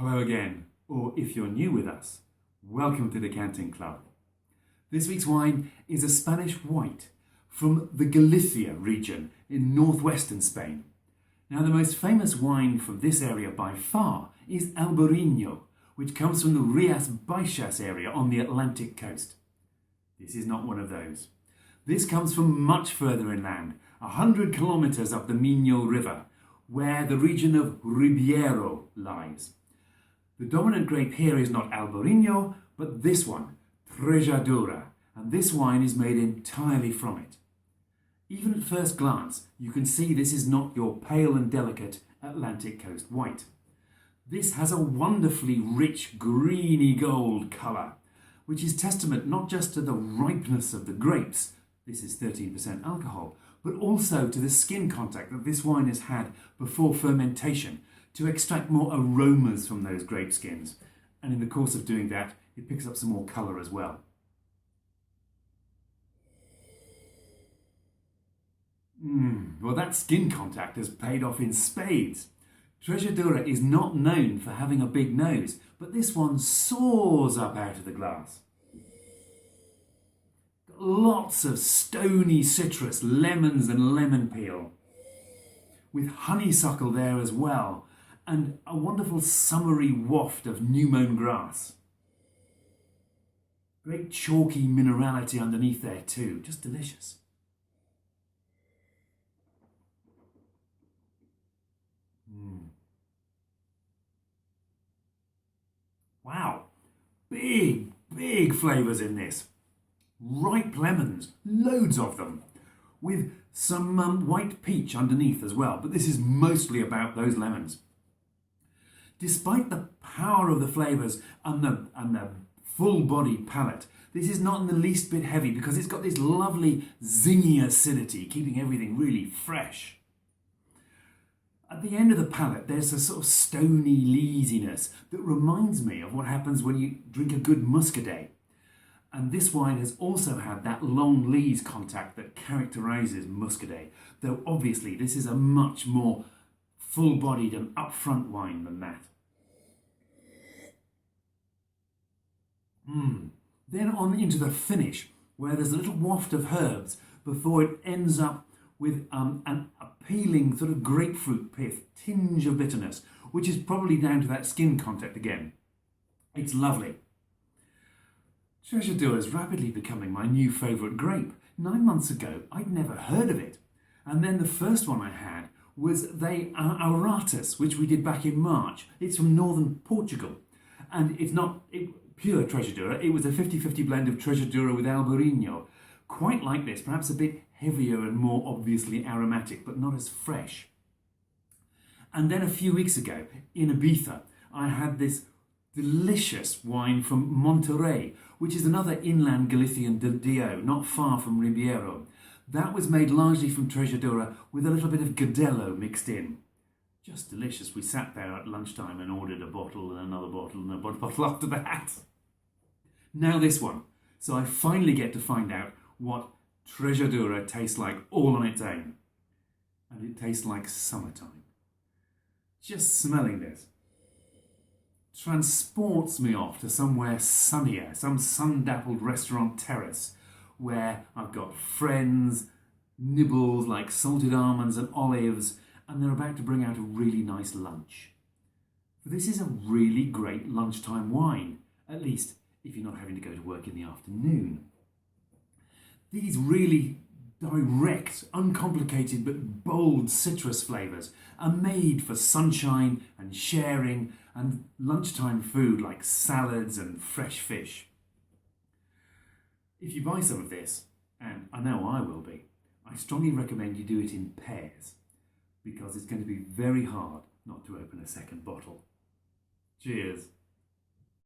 Hello again, or if you're new with us, welcome to the Canting Club. This week's wine is a Spanish white from the Galicia region in northwestern Spain. Now, the most famous wine from this area by far is Albarino, which comes from the Rías Baixas area on the Atlantic coast. This is not one of those. This comes from much further inland, 100 kilometres up the Minho River, where the region of Ribeiro lies. The dominant grape here is not Albarino, but this one, Trejadura, and this wine is made entirely from it. Even at first glance, you can see this is not your pale and delicate Atlantic coast white. This has a wonderfully rich greeny gold colour, which is testament not just to the ripeness of the grapes, this is 13% alcohol, but also to the skin contact that this wine has had before fermentation to extract more aromas from those grape skins. And in the course of doing that, it picks up some more colour as well. Well, that skin contact has paid off in spades. Trejadura is not known for having a big nose, but this one soars up out of the glass. Lots of stony citrus, lemons and lemon peel, with honeysuckle there as well, and a wonderful summery waft of new-mown grass. Great chalky minerality underneath there too, just delicious. Wow, big flavours in this. Ripe lemons, loads of them, with some white peach underneath as well, but this is mostly about those lemons. Despite the power of the flavours and the full-bodied palate, this is not in the least bit heavy because it's got this lovely zingy acidity, keeping everything really fresh. At the end of the palate, there's a sort of stony leesiness that reminds me of what happens when you drink a good muscadet. And this wine has also had that long lees contact that characterises muscadet, though obviously this is a much more full-bodied and upfront wine than that. Then on into the finish, where there's a little waft of herbs before it ends up with an appealing sort of grapefruit pith, tinge of bitterness, which is probably down to that skin contact again. It's lovely. Trejadura is rapidly becoming my new favourite grape. 9 months ago, I'd never heard of it. And then the first one I had was the Auratus, which we did back in March. It's from northern Portugal. And it's not pure Trejadura. It was a 50-50 blend of Trejadura with Albarino. Quite like this, perhaps a bit heavier and more obviously aromatic, but not as fresh. And then a few weeks ago, in Ibiza, I had this delicious wine from Monterrey, which is another inland Galician DO, not far from Ribeiro. That was made largely from Trejadura with a little bit of Godello mixed in. Just delicious. We sat there at lunchtime and ordered a bottle and another bottle and a bottle after that. Now this one. So I finally get to find out what Trejadura tastes like all on its own. And it tastes like summertime. Just smelling this transports me off to somewhere sunnier, some sun-dappled restaurant terrace where I've got friends, nibbles like salted almonds and olives, and they're about to bring out a really nice lunch. This is a really great lunchtime wine, at least if you're not having to go to work in the afternoon. These really direct, uncomplicated but bold citrus flavours are made for sunshine and sharing and lunchtime food like salads and fresh fish. If you buy some of this, and I know I will be, I strongly recommend you do it in pairs because it's going to be very hard not to open a second bottle. Cheers.